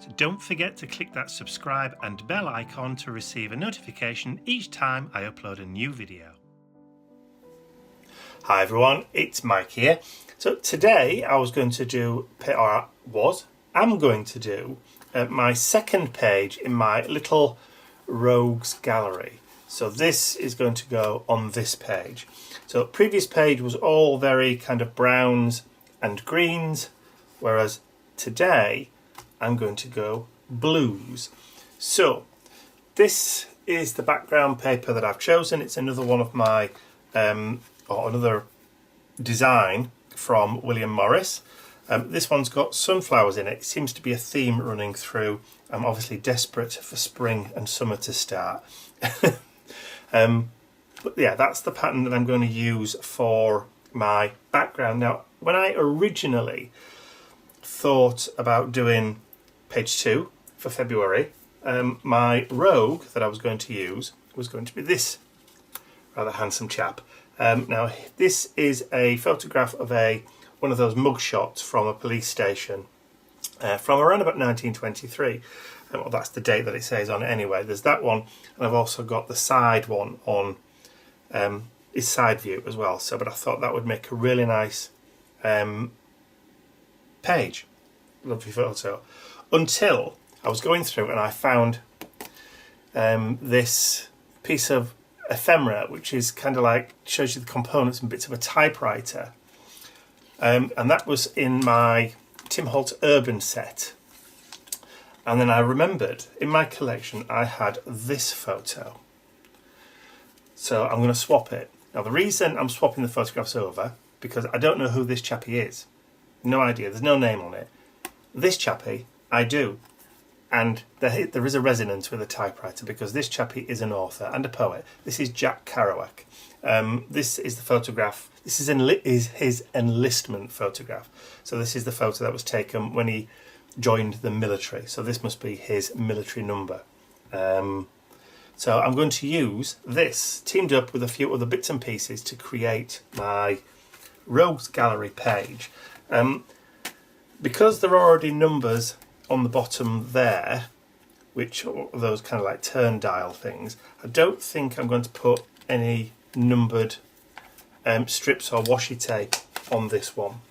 So don't forget to click that subscribe and bell icon to receive a notification each time I upload a new video. Hi everyone, it's Mike here. So today I was going to do, am going to do my second page in my little rogues gallery. So this is going to go on this page. So previous page was all very kind of browns and greens, whereas today I'm going to go blues. So this is the background paper that I've chosen. It's another one of my, or another design from William Morris. This one's got sunflowers in it. It seems to be a theme running through. I'm obviously desperate for spring and summer to start. But yeah, that's the pattern that I'm going to use for my background. Now, when I originally thought about doing page 2 for February, my rogue that I was going to use was going to be this rather handsome chap. Now, this is a photograph of one of those mug shots from a police station from around about 1923. Well, that's the date that it says on it anyway. There's that one, and I've also got the side one on his side view as well. So, but I thought that would make a really nice page. Lovely photo. Until I was going through and I found this piece of ephemera, which is kind of like, shows you the components and bits of a typewriter. And that was in my Tim Holtz Urban set. And then I remembered in my collection I had this photo. So I'm going to swap it. Now the reason I'm swapping the photographs over, because I don't know who this chappie is. No idea, there's no name on it. This chappie, I do. And there is a resonance with a typewriter because this chappie is an author and a poet. This is Jack Kerouac. This is the photograph. This is his enlistment photograph. So this is the photo that was taken when he joined the military. So this must be his military number. So I'm going to use this teamed up with a few other bits and pieces to create my Rogues Gallery page. Because there are already numbers on the bottom there, which are those kind of like turn dial things, I don't think I'm going to put any numbered strips or washi tape on this one.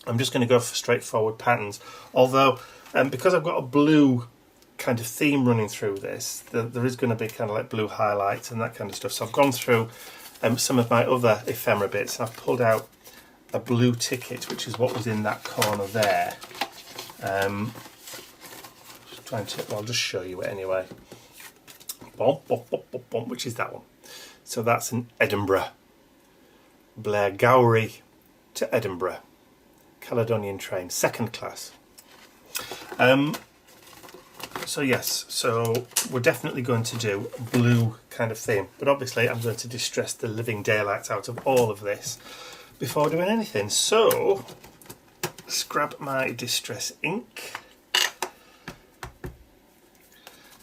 I'm just going to go for straightforward patterns, although because I've got a blue kind of theme running through this, there is going to be kind of like blue highlights and that kind of stuff. So I've gone through some of my other ephemera bits and I've pulled out a blue ticket, which is what was in that corner there. Just trying to, I'll just show you it anyway. Which is that one. So that's in Edinburgh. Blair Gowrie to Edinburgh. Caledonian train, second class. So yes, so we're definitely going to do a blue kind of theme, but obviously I'm going to distress the living daylights out of all of this before doing anything. So let's grab my distress ink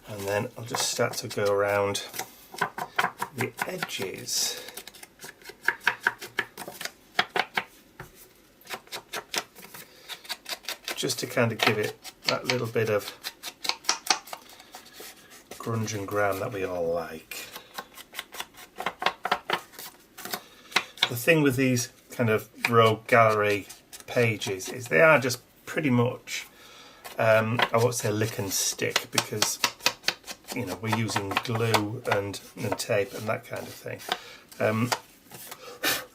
and then I'll just start to go around the edges. Just to kind of give it that little bit of grunge and grime that we all like. The thing with these kind of rogue gallery pages is they are just pretty much, I won't say lick and stick because, you know, we're using glue and tape and that kind of thing.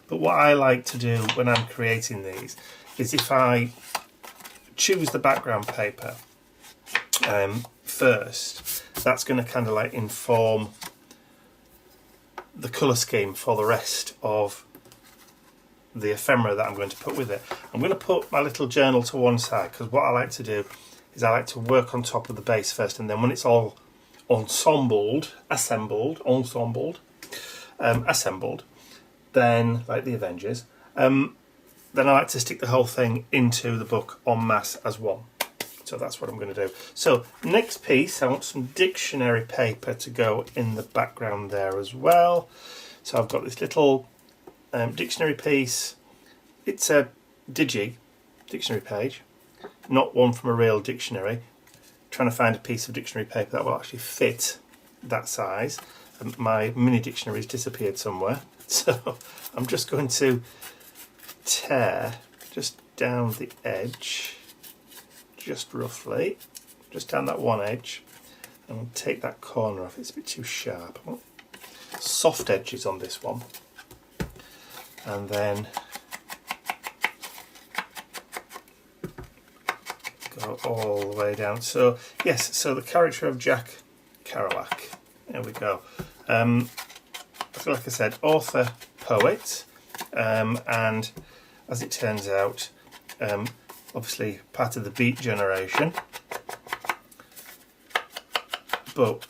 But what I like to do when I'm creating these is if I choose the background paper first, that's going to kind of like inform the colour scheme for the rest of the ephemera that I'm going to put with it. I'm going to put my little journal to one side because what I like to do is I like to work on top of the base first, and then when it's all assembled, then like the Avengers, then I like to stick the whole thing into the book en masse as one. So that's what I'm going to do. So next piece, I want some dictionary paper to go in the background there as well. So I've got this little dictionary piece. It's a dictionary page, not one from a real dictionary. trying to find a piece of dictionary paper that will actually fit that size. My mini dictionary has disappeared somewhere, so I'm just going to tear just down the edge, just roughly, just down that one edge, and I'll take that corner off. It's a bit too sharp. I want soft edges on this one, and then go all the way down. So yes, so the character of Jack Kerouac. There we go. So like I said, author, poet, and as it turns out, obviously part of the Beat generation, but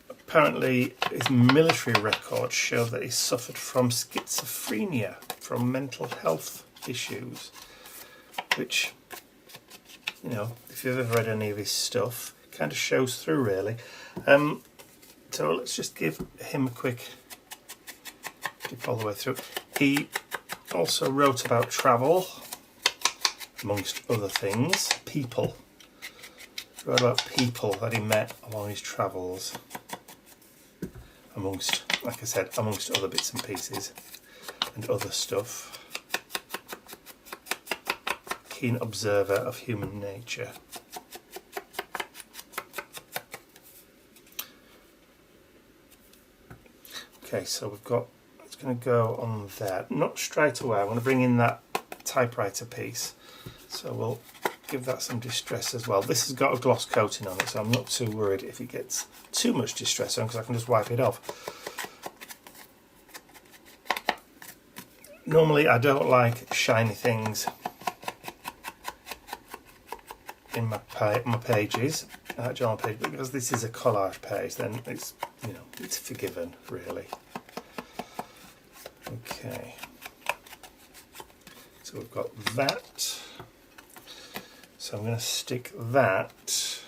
apparently his military records show that he suffered from schizophrenia, from mental health issues, which, you know, if you've ever read any of his stuff, kind of shows through really. So let's just give him a quick dip all the way through. He also wrote about travel, amongst other things. People. He wrote about people that he met along his travels, amongst, like I said, amongst other bits and pieces and other stuff. Keen observer of human nature. Okay, so we've got, it's going to go on there. Not straight away, I want to bring in that typewriter piece. So we'll give that some distress as well. This has got a gloss coating on it, so I'm not too worried if it gets too much distress on, because I can just wipe it off. Normally I don't like shiny things in my pages, journal page, but because this is a collage page, then it's, you know, it's forgiven really. Okay, so we've got that. So I'm going to stick that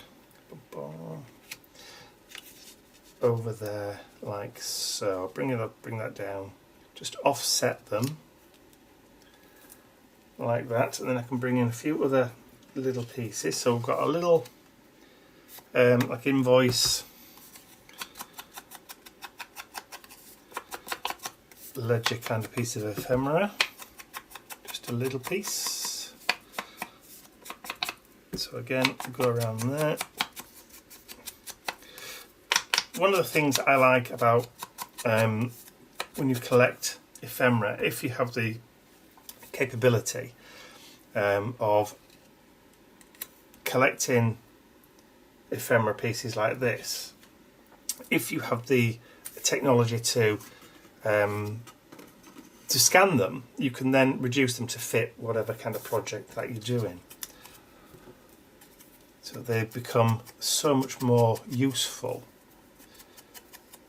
over there like so. Bring it up, bring that down. Just offset them like that, and then I can bring in a few other little pieces. So we've got a little like invoice ledger kind of piece of ephemera, just a little piece. So again, go around there. One of the things I like about when you collect ephemera, if you have the capability of collecting ephemera pieces like this, if you have the technology to scan them, you can then reduce them to fit whatever kind of project that you're doing. So they become so much more useful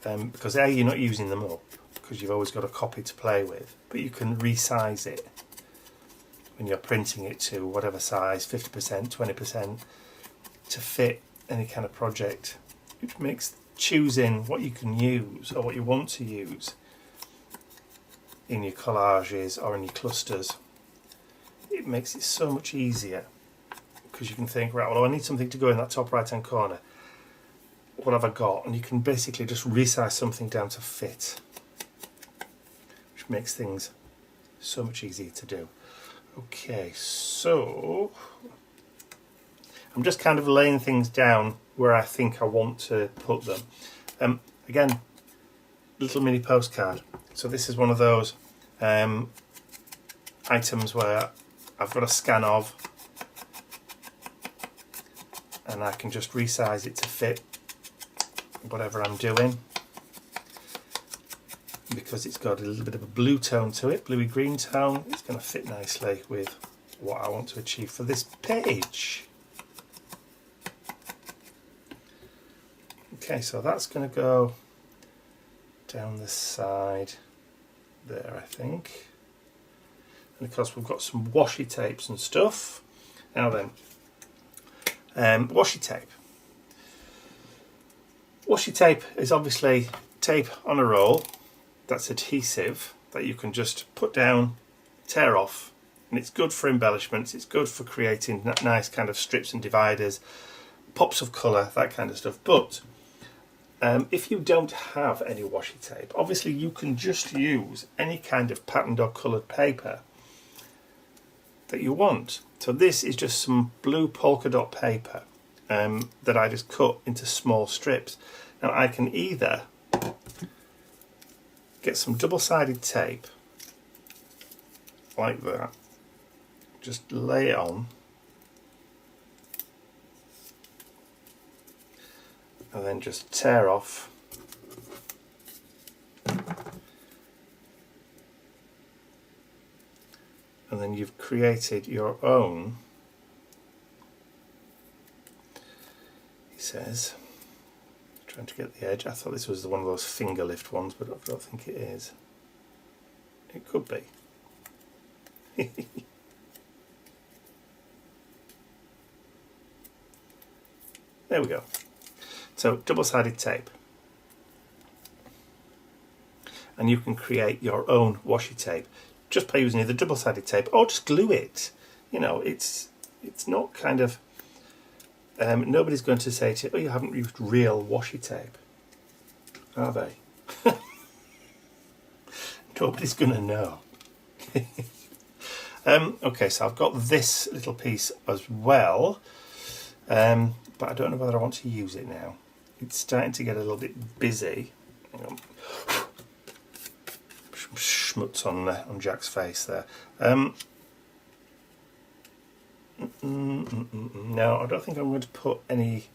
because A, you're not using them up because you've always got a copy to play with, but you can resize it when you're printing it to whatever size, 50%, 20%, to fit any kind of project, which makes choosing what you can use or what you want to use in your collages or in your clusters, it makes it so much easier, because you can think, right, well, I need something to go in that top right hand corner, what have I got? And you can basically just resize something down to fit, which makes things so much easier to do. Okay, so I'm just kind of laying things down where I think I want to put them. Again, little mini postcard. So this is one of those items where I've got a scan of, and I can just resize it to fit whatever I'm doing, because it's got a little bit of a blue tone to it, bluey green tone. It's going to fit nicely with what I want to achieve for this page. Okay, so that's going to go down the side there, I think. And of course we've got some washi tapes and stuff. Now then, washi tape. Washi tape is obviously tape on a roll that's adhesive that you can just put down, tear off, and it's good for embellishments, it's good for creating nice kind of strips and dividers, pops of colour, that kind of stuff. But if you don't have any washi tape, obviously you can just use any kind of patterned or coloured paper that you want. So this is just some blue polka dot paper that I just cut into small strips. Now I can either get some double-sided tape like that, just lay it on, and then just tear off and then you've created your own, he says, trying to get the edge. I thought this was one of those finger lift ones, but I don't think it is. It could be. There we go. So double-sided tape, and you can create your own washi tape just by using either double-sided tape or just glue it. You know, it's not kind of nobody's going to say to you, oh, you haven't used real washi tape, are they? Nobody's going to know. Okay, so I've got this little piece as well, but I don't know whether I want to use it now. It's starting to get a little bit busy. Hang on. Some schmutz on Jack's face there. No, I don't think I'm going to put any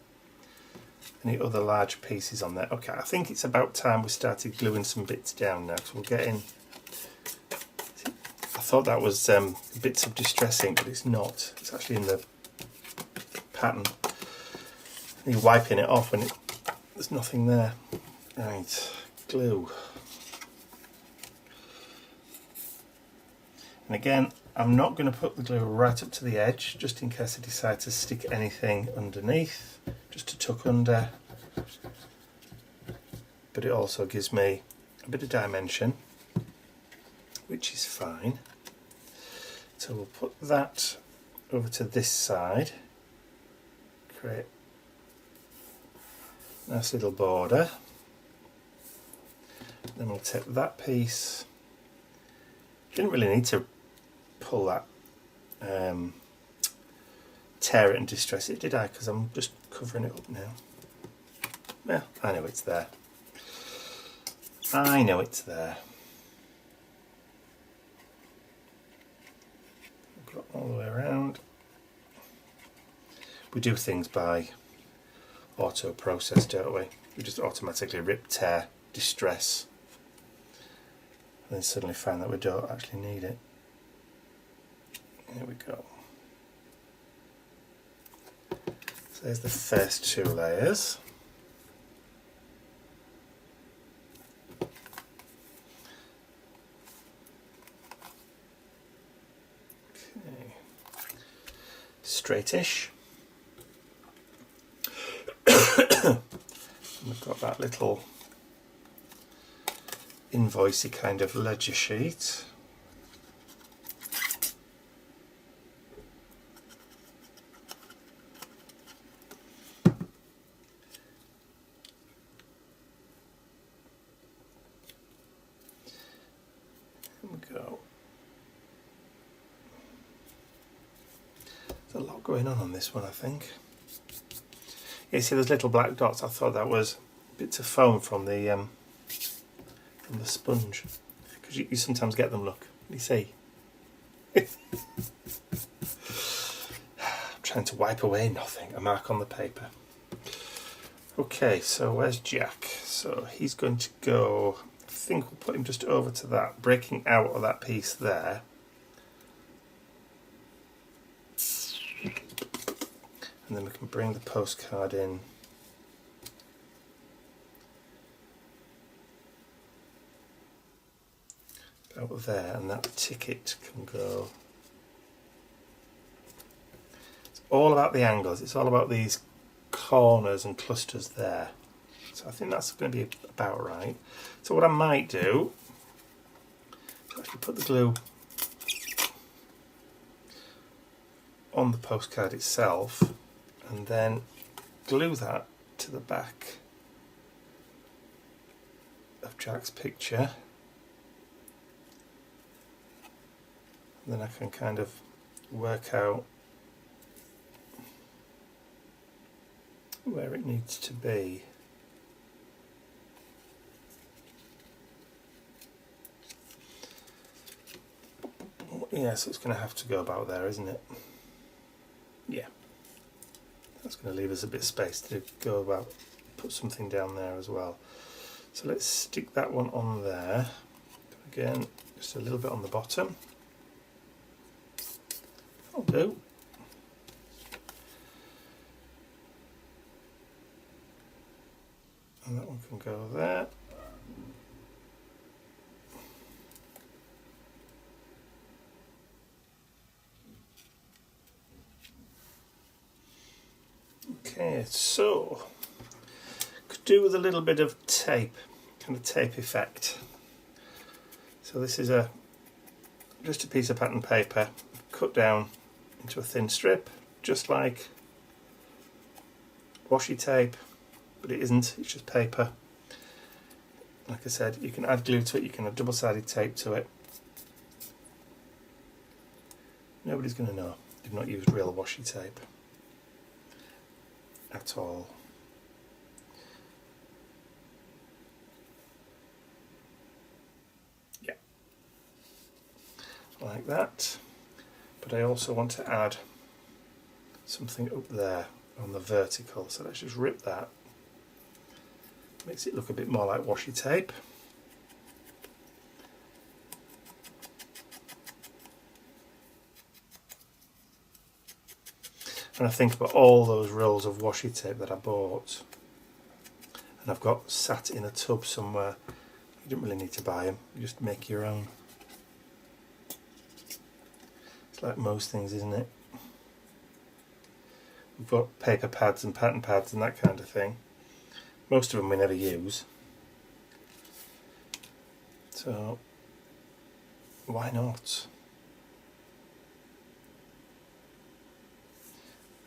other large pieces on there. Okay, I think it's about time we started gluing some bits down now, so we'll get in. I thought that was bits of distress ink, but it's not. It's actually in the pattern. You're wiping it off when there's nothing there. Right, glue. And again, I'm not going to put the glue right up to the edge, just in case I decide to stick anything underneath, just to tuck under. But it also gives me a bit of dimension, which is fine. So we'll put that over to this side, create a nice little border. Then we'll take that piece. Didn't really need to pull that, tear it and distress it, did I? Because I'm just covering it up now. Well, I know it's there. I know it's there. Put it all the way around. We do things by auto process, don't we? We just automatically rip, tear, distress, and then suddenly find that we don't actually need it. There we go. So there's the first two layers. Okay. Straightish. We've got that little invoicey kind of ledger sheet. There we go. There's a lot going on this one, I think. You see those little black dots? I thought that was bits of foam from the sponge, because you sometimes get them. Look, you see. I'm trying to wipe away nothing. A mark on the paper. Okay, so where's Jack? So he's going to go. I think we'll put him just over to that, breaking out of that piece there. And then we can bring the postcard in. Over there, and that ticket can go. It's all about the angles, it's all about these corners and clusters there. So I think that's going to be about right. So what I might do is actually put the glue on the postcard itself, and then glue that to the back of Jack's picture. And then I can kind of work out where it needs to be. Yeah, so it's going to have to go about there, isn't it? Yeah. That's going to leave us a bit of space to go about, put something down there as well. So let's stick that one on there. Again, just a little bit on the bottom. That'll do. And that one can go there. Okay, so could do with a little bit of tape, kind of tape effect. So this is just a piece of pattern paper cut down into a thin strip, just like washi tape, but it isn't, it's just paper. Like I said, you can add glue to it, you can add double-sided tape to it. Nobody's going to know you've not used real washi tape at all. Yeah, like that. But I also want to add something up there on the vertical, so let's just rip that. Makes it look a bit more like washi tape. And I think about all those rolls of washi tape that I bought and I've got sat in a tub somewhere. You don't really need to buy them, you just make your own. It's like most things, isn't it? We've got paper pads and pattern pads and that kind of thing. Most of them we never use. So why not?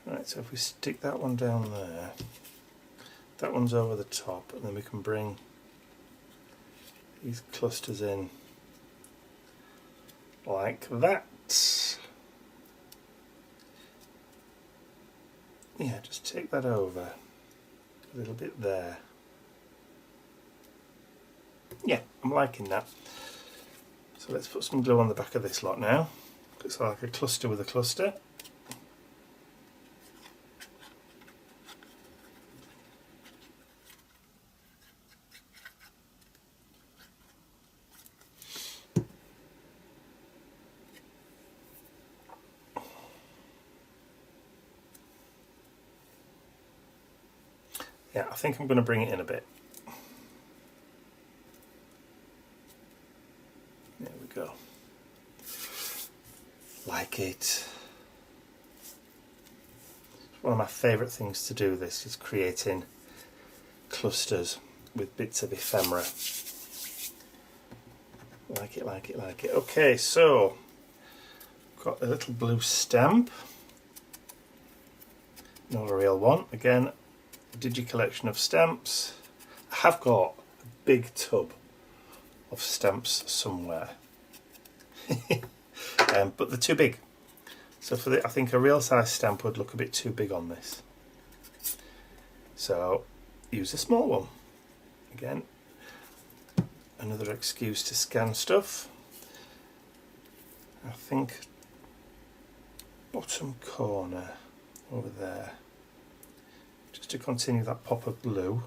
Right, so if we stick that one down there, that one's over the top, and then we can bring these clusters in like that. Yeah, just take that over a little bit there. Yeah, I'm liking that. So let's put some glue on the back of this lot now. Looks like a cluster with a cluster. Yeah, I think I'm going to bring it in a bit. There we go. Like it. One of my favourite things to do this is creating clusters with bits of ephemera. Like it, like it, like it. Okay, so got a little blue stamp. Not a real one. Again, Digi collection of stamps. I have got a big tub of stamps somewhere, but they're too big. So I think a real size stamp would look a bit too big on this. So use a small one. Again, another excuse to scan stuff. I think bottom corner over there. Just to continue that pop of blue,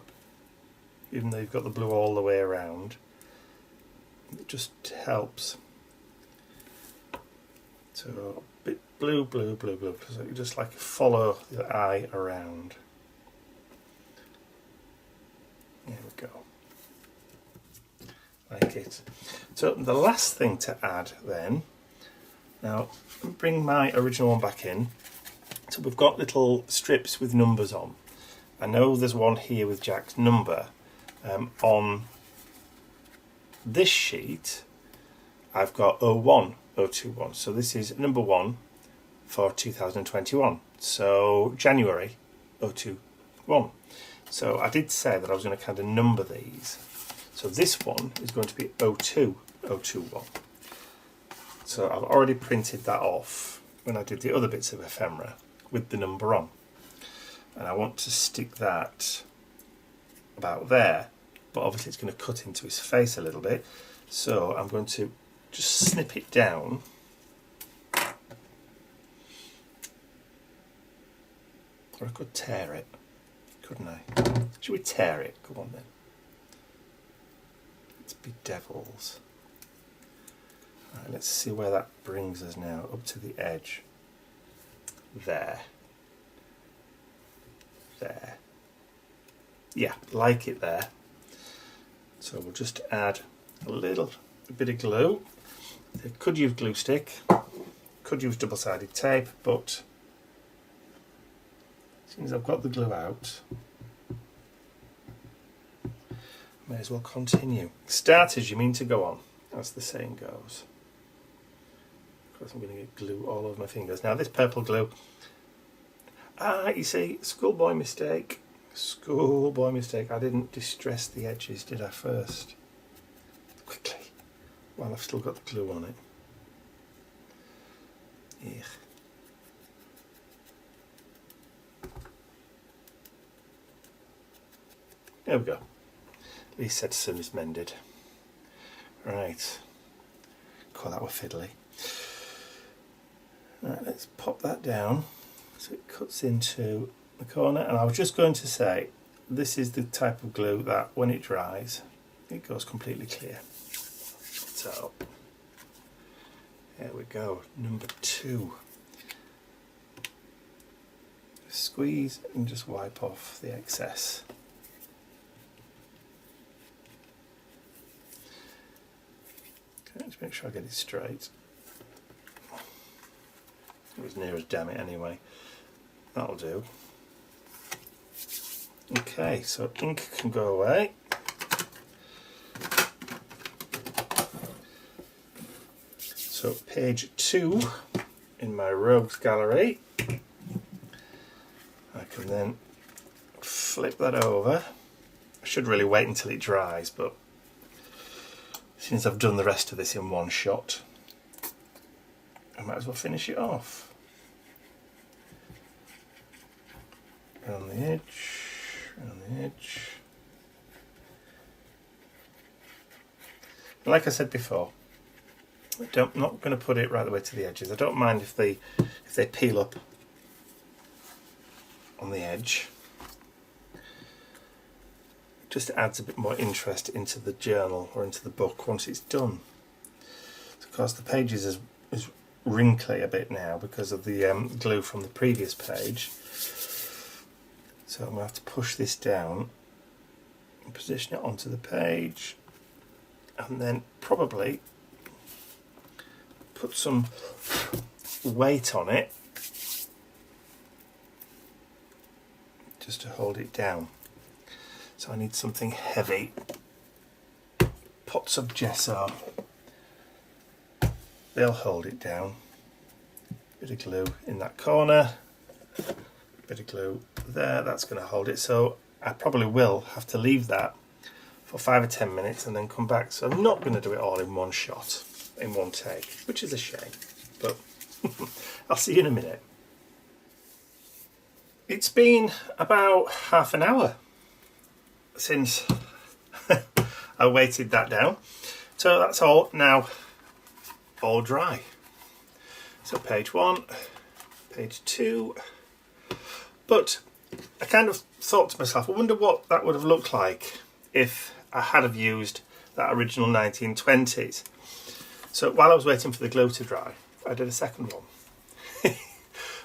even though you've got the blue all the way around, it just helps. So a bit blue, blue, blue, blue, so you just like follow the eye around. There we go. Like it. So the last thing to add then, now bring my original one back in. So we've got little strips with numbers on. I know there's one here with Jack's number. On this sheet I've got 01, 021, so this is number 1 for 2021, so January 02, 1. So I did say that I was going to kind of number these. So this one is going to be 02, 021. So I've already printed that off when I did the other bits of ephemera with the number on. And I want to stick that about there, but obviously it's going to cut into his face a little bit. So I'm going to just snip it down. Or I could tear it, couldn't I? Should we tear it? Go on then. Let's be devils. Right, let's see where that brings us now, up to the edge. There. There. Yeah, like it there. So we'll just add a bit of glue. I could use glue stick, could use double-sided tape, but since I've got the glue out, may as well continue. Start as you mean to go on, as the saying goes. Of course I'm going to get glue all over my fingers. Now this purple glue, you see, schoolboy mistake. Schoolboy mistake. I didn't distress the edges, did I, first? Quickly, while I've still got the glue on it. Yeah. There we go. At least said soon is mended. Right. Call that were fiddly. Right, let's pop that down so it cuts into the corner. And I was just going to say, this is the type of glue that when it dries, it goes completely clear. So, there we go, number 2. Squeeze and just wipe off the excess. Okay, just make sure I get it straight. It was near as damn it anyway. That'll do. Okay, so ink can go away. So page 2 in my rogues gallery. I can then flip that over. I should really wait until it dries, but since I've done the rest of this in one shot, I might as well finish it off. Around the edge, around the edge. Like I said before, I'm not going to put it right the way to the edges. I don't mind if they peel up on the edge. It just adds a bit more interest into the journal or into the book once it's done. Of course, the pages is wrinkly a bit now because of the glue from the previous page. So I'm going to have to push this down and position it onto the page, and then probably put some weight on it just to hold it down. So I need something heavy. Pots of gesso, they'll hold it down. Bit of glue in that corner, bit of glue there, that's going to hold it. So I probably will have to leave that for 5 or 10 minutes and then come back. So I'm not going to do it all in one shot, in one take, which is a shame, but I'll see you in a minute. It's been about half an hour since I weighted that down, so that's all now all dry. So page 1, page 2, but I kind of thought to myself, I wonder what that would have looked like if I had have used that original 1920s. So while I was waiting for the glue to dry, I did a second one,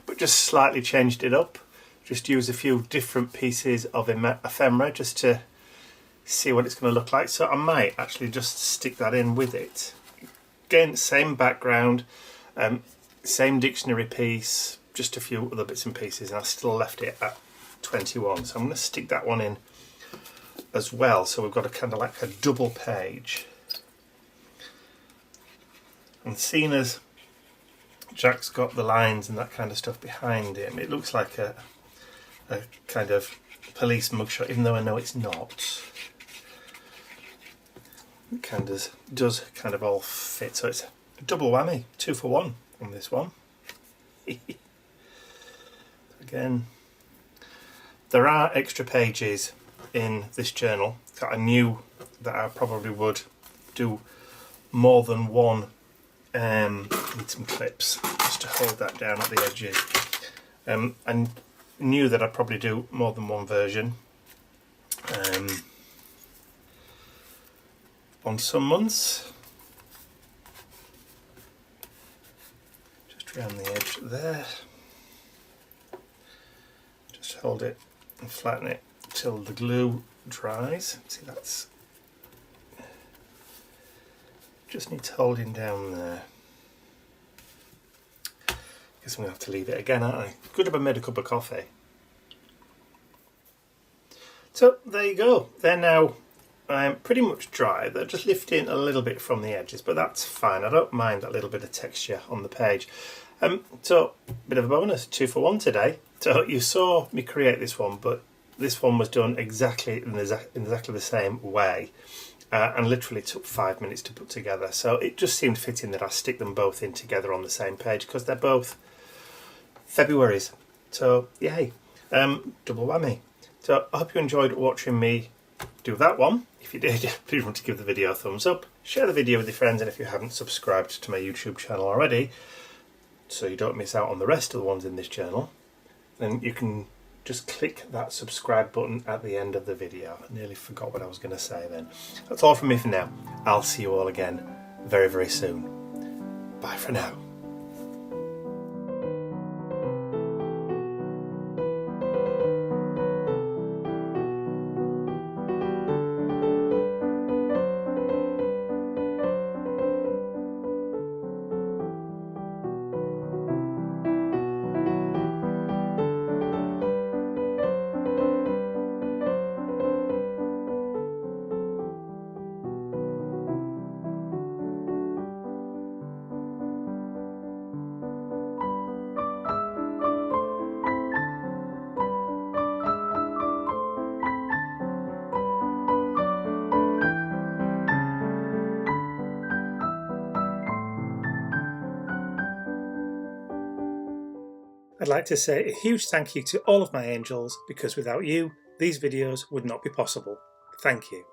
but just slightly changed it up. Just use a few different pieces of ephemera just to see what it's going to look like. So I might actually just stick that in with it. Again, same background, same dictionary piece, just a few other bits and pieces, and I still left it at 21. So I'm going to stick that one in as well. So we've got a kind of like a double page. And seeing as Jack's got the lines and that kind of stuff behind him, it looks like a kind of police mugshot, even though I know it's not. It kind of does kind of all fit, so it's a double whammy, 2 for 1 on this one. Again, there are extra pages in this journal that I knew that I probably would do more than one. Need some clips just to hold that down at the edges. I knew that I'd probably do more than one version. On some months, just around the edge there, just hold it and flatten it till the glue dries. See, that's just needs holding down there. Guess I'm going to have to leave it again, aren't I? Good if I made a cup of coffee. So there you go. They're now pretty much dry. They're just lifting a little bit from the edges, but that's fine. I don't mind that little bit of texture on the page. So, bit of a bonus, 2 for 1 today. So you saw me create this one, but this one was done exactly in exactly the same way. And literally took 5 minutes to put together. So it just seemed fitting that I stick them both in together on the same page because they're both February's. So yay, double whammy. So I hope you enjoyed watching me do that one. If you did, please remember to give the video a thumbs up, share the video with your friends, and if you haven't subscribed to my YouTube channel already, so you don't miss out on the rest of the ones in this channel, then you can just click that subscribe button at the end of the video. I nearly forgot what I was going to say then. That's all from me for now. I'll see you all again very, very soon. Bye for now. I'd like to say a huge thank you to all of my angels, because without you, these videos would not be possible. Thank you.